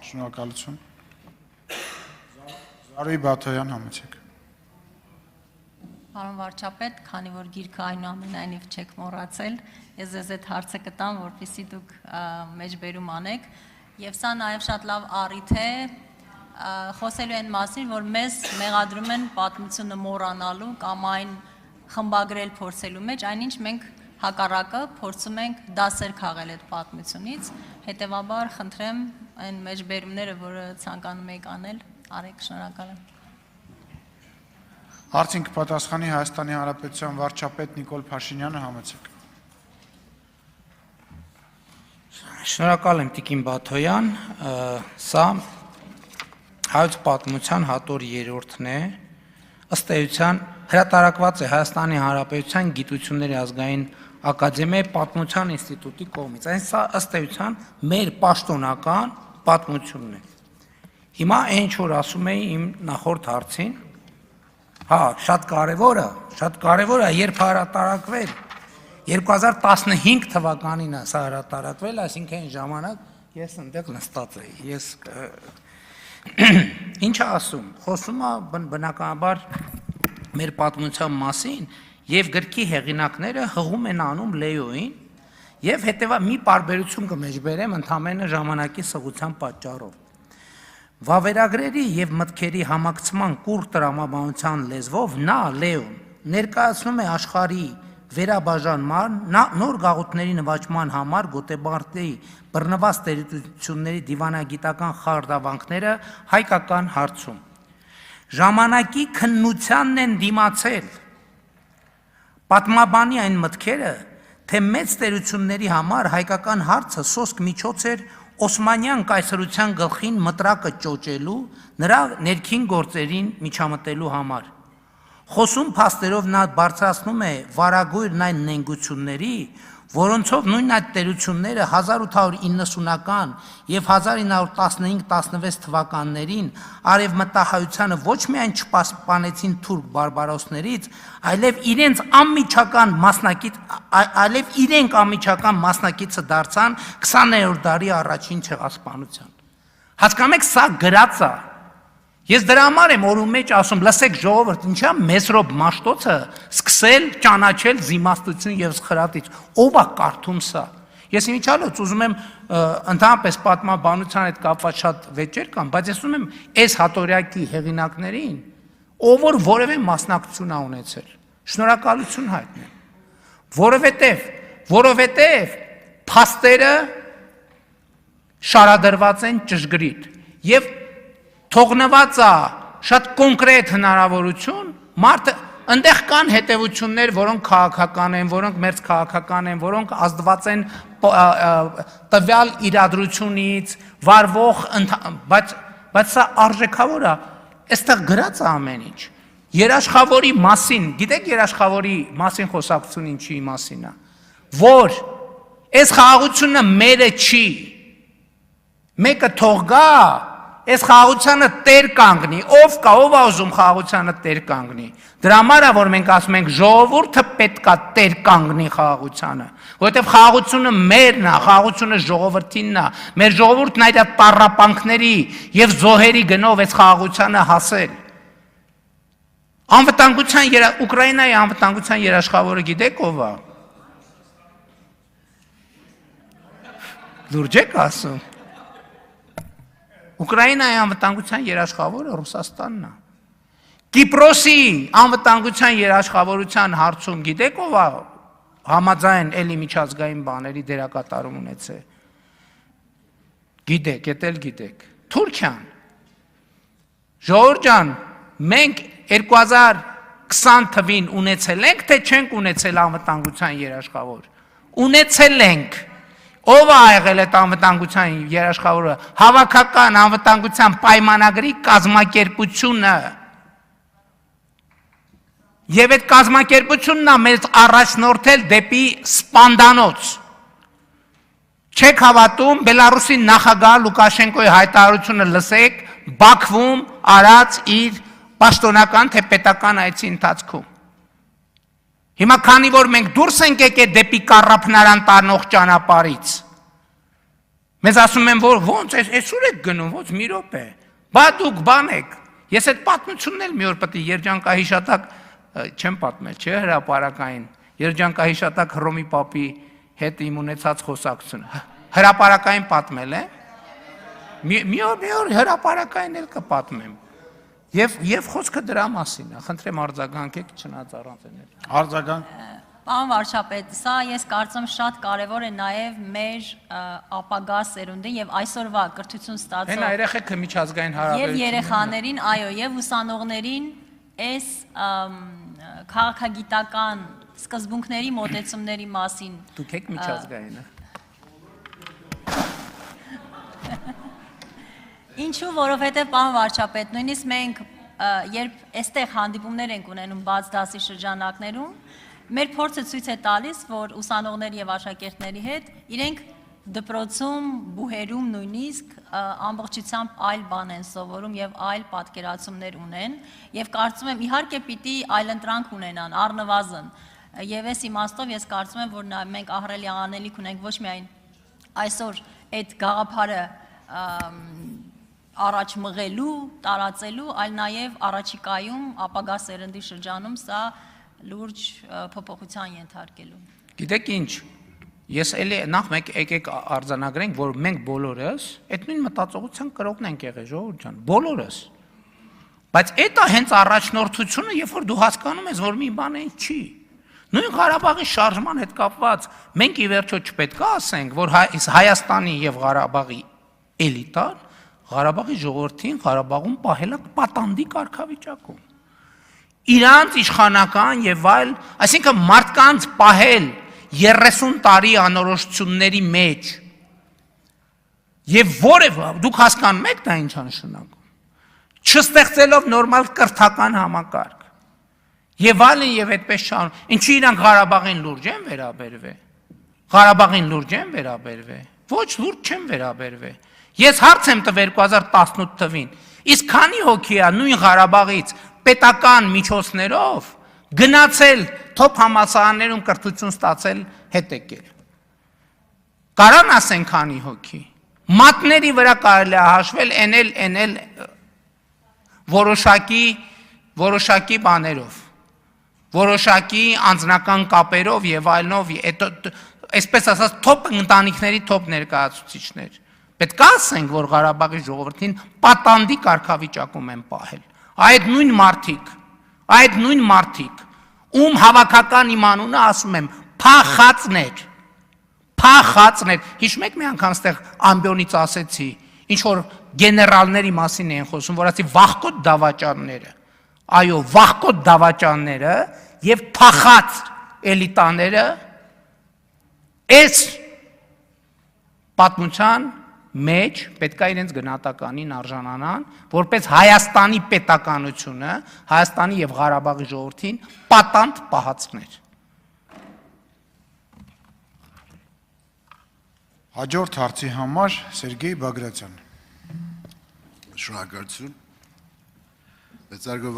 Շնորհակալություն։ Զարուհի Բաթոյան, համեցեք։ Պարոն վարչապետ, քանի որ գիրքը այնուամենայնիվ չեք մոռացել, ես ձեզ այդ հարցը կտամ, որպեսզի դուք մեջբերում անեք, եւ սա նաեւ շատ լավ առիթ է խոսելու այն մասին, որ մեզ մեղադրում են պատմությունը մոռանալու կամ այն խմբագրել փորձելու մեջ, այնինչ մենք հակառակը փորձում ենք դասեր քաղել այդ պատմությունից, հետեւաբար խնդրեմ այն մեջբերումները, որը ցանկանում եք անել, արեք, շնորհակալ եմ։ Հարցին կպատասխանի Հայաստանի Հանրապետության վարչապետ Նիկոլ Փաշինյանը, համեցեք։ Շնորհակալ եմ Տիկին Բաթոյան, սա հայոց պատմության հատոր 3-րդն է, ըստ էության հրատարակված է Հայաստանի Հանրապետության Գիտությունների ազգային ակադեմիայի պատմության ինստիտուտի կողմից, այն սա ըստ էության մեր պաշտոնական պատմությունն է։ Հիմա ինչ որ ասում էի իմ նախորդ հարցին, հա, շատ կարևոր է, երբ հրատարակվել 2015 թվականին է սա հրատարակվել, այսինքն այն ժամանակ ես այնտեղ նստած էի, ինչ է ասում, խոսում է բնականաբար մեր պատմության մասին եւ գրքի հեղինակները հղում են անում Լեոին եւ հետեւա մի պարբերություն կմեջբերեմ ընդամենը ժամանակի սղության պատճառով։ Վավերագրերի եւ մտքերի համակցման կուռ տրամաբանության լեզվով նա Լեոն ներկայացնում է աշխարհի վերաբաժանման նոր գաղութների նվաճման համար Գոտեբարդի բռնված տերությունների դիվանագիտական խարդավանքները հայկական հարցում։ Ժամանակի քննությանն են դիմացել պատմաբանի այն մտքերը, թե մեծ տերությունների համար հայկական հարցը սոսկ միջոց էր Օսմանյան կայսրության գլխին մտրակը ճոճելու, նրա ներքին գործերին միջամտելու համար։ Խոսում փաստերով նա բարձրացնում է վարագույրն այն նենգությունների, որոնցով նույն այդ տերությունները 1890-ական եւ 1915-16 թվականներին արևմտահայությանը ոչ միայն չպասպանեցին թուրք բարբարոսներից, այլև իրենք անմիջական մասնակիցը դարձան 20-րդ դարի առաջին ցեղասպանության։ Հասկանում եք, սա գրած է։ Ես դրա համար եմ օրում մեջ ասում, լսեք ժողովուրդ, ինչա Մեսրոպ Մաշտոցը սկսել ճանաչել զիմաստություն եւ սխրատիչ, ով է կարդում սա։ Ես իմիջիալոց ուզում եմ ընդհանրապես պատմաբանության հետ կապված շատ վեճեր կան, բայց ես ուզում եմ այս հատորյակի հեղինակներին, ով որ որևէ մասնակցություն ա ունեցել, շնորհակալություն հայտնեմ, որովհետեւ փաստերը շարադրված են ճշգրիտ եւ թողնված է շատ կոնկրետ հնարավորություն, մարդը այնտեղ կան հետևություններ, որոնք քաղաքական են, որոնք մերձ քաղաքական են, որոնք ազդված են տվյալ իրադրությունից, վարվող, բայց սա արժեքավոր է, այստեղ գրած է ամեն ինչ։ Երաշխավորի մասին, գիտեք երաշխավորի մասին խոսակցություն ինչի մասին է, որ այս խաղաղությունը մերը չի, մեկը թող գա, այս խաղաղությանը տեր կանգնի, ով կա, ով է ուզում խաղաղությանը տեր կանգնի։ Դրա համար է, որ մենք ասում ենք ժողովուրդը պետք է տեր կանգնի խաղաղությանը, որովհետև խաղաղությունը մերն է, խաղաղությունը ժողովրդինն է, մեր ժողովուրդն այդ տառապանքների եւ զոհերի գնով այս խաղաղությանը հասել։ Ուկրաինայի անվտանգության երաշխավորը գիտեք ով է։ Լուրջ եք ասում։ Ուկրաինայի անվտանգության երաշխավորը Ռուսաստանն է։ Կիպրոսի անվտանգության երաշխավորության հարցում գիտեք ով է համաձայն էլի միջազգային բաների դերակատարում ունեցել։ Գիտեք, էդ էլ գիտեք։ Թուրքիան։ Ժողովուրդ ջան, մենք 2020 թվին ունեցել ենք, թե չենք ունեցել անվտանգության երաշխավոր։ Ունեցել ենք։ Ով է եղել այդ անվտանգության երաշխավորը, հավաքական անվտանգության պայմանագրի կազմակերպությունը։ Եվ այդ կազմակերպությունն է մեզ առաջնորդել դեպի սպանդանոց։ Չեք հավատում, Բելարուսի նախագահ Լուկաշենկոյի հայտարարությունը լսեք, Բաքվում արած իր պաշտոնական թե պետական այցի ընթացքում։ Հիմա քանի որ մենք դուրս ենք եկել դեպի կառափնարան տանող ճանապարհից, Մեզ ասում են, որ ոնց այսօր եք գնում, ոնց մի րոպե։ Բա դուք բան եք։ Ես այդ պատմությունն էլ մի օր պետք է երջանկահիշատակ չեմ պատմել, չէ, հրապարակային։ Երջանկահիշատակ Հռոմի Պապի հետ իմ ունեցած խոսակցությունը։ Հրապարակային պատմել է։ Մի օր հրապարակային էլ կպատմեմ։ Եվ խոսքը դրա մասին է։ Խնդրեմ արձագանքեք, չնայած առանց էներ։ Արձագանք։ Պարոն վարչապետ, սա ես կարծում շատ կարևոր է նաև մեր ապագա սերունդին եւ այսօրվա կրթություն ստացող Հենա երեխեքը միջազգային եւ հարաբերություններ։ երեխաներին, այո, եւ ուսանողներին այս քաղաքագիտական սկզբունքների մոտեցումների մասին Դուք եք միջազգայինը։ Ինչու, որովհետև պարոն վարչապետ, նույնիսկ մենք երբ այստեղ հանդիպումներ ենք ունենում բաց դասի շրջանակներում, մեր փորձը ցույց է տալիս, որ ուսանողների եւ աշակերտների հետ իրենք դպրոցում, բուհերում նույնիսկ ամբողջությամբ այլ բան են սովորում եւ այլ պատկերացումներ ունեն եւ կարծում եմ իհարկե պիտի այլընտրանք ունենան առնվազն եւ այս իմաստով ես կարծում եմ որ մենք ահռելի անելիք ունենք ոչ միայն այսօր այդ գաղափարը առաջ մղելու, տարածելու, այլ նաև առաջիկայում ապագա սերնդի շրջանում սա լուրջ փոփոխության ենթարկելու։ Գիտեք ինչ, ես էլի նախ մեկ եկեք արձանագրենք, որ մենք բոլորս այդ նույն մտածողության կրողն ենք եղել, ժողովուրդ ջան, բոլորս։ Բայց այդ է հենց առաջնորդությունը, երբ որ դու հասկանում ես, որ մի բան այն չի։ Նույն Ղարաբաղի շարժման հետ կապված մենք ի վերջո չպետք է ասենք, որ Հայաստանի եւ Ղարաբաղի էլիտան Ղարաբաղի ժողովրդին Ղարաբաղում պահել է պատանդի կարգավիճակում։ Իրանց իշխանական եւ այլ, այսինքն մարդկանց պահել 30 տարի անորոշությունների մեջ եւ որևէ դուք հասկանում եք դա ինչ է նշանակում։ Չստեղծելով նորմալ կրթական համակարգ եւ այլն եւ այդպես շարուն։ Ինչի իրանք Ղարաբաղին լուրջ են վերաբերվել։ Ղարաբաղին լուրջ են վերաբերվել։ Ոչ լուրջ չեն վերաբերվել։ Ես հարց եմ տվել 2018 թվին, իսկ քանի հոգի է նույն Ղարաբաղից պետական միջոցներով գնացել թոփ համալսարաններում կրթություն ստացել հետ եկել։ Կարան ասեն քանի հոգի։ Մատների վրա կարելի է հաշվել էնել որոշակի բաներով, որոշակի անձնական կապերով եւ այլնով, այսպես ասած թոփ ընտանիքների թոփ ներկայացուցիչներ։ Պետք է ասենք, որ Ղարաբաղի ժողովրդին պատանդի կարգավիճակում են պահել։ Այդ նույն մարդիկ, ում հավաքական իմ անունը ասում եմ, փախածներ։ Հիշում եք մի անգամ ստեղ ամբիոնից ասեցի, ինչ որ գեներալների մասին են խոսում, որ ասի վախկոտ դավաճանները։ Այո, վախկոտ դավաճանները եւ փախած էլիտաները այս պատմության մեջ պետք է իրենց գնահատականին արժանանան, որպես Հայաստանի պետականությունը, Հայաստանի եւ Ղարաբաղի ժողովրդին պատանդ պահածներ։ Հաջորդ հարցի համար Սերգեյ Բագրատյան։ Շնորհակալություն։ Մեծարգո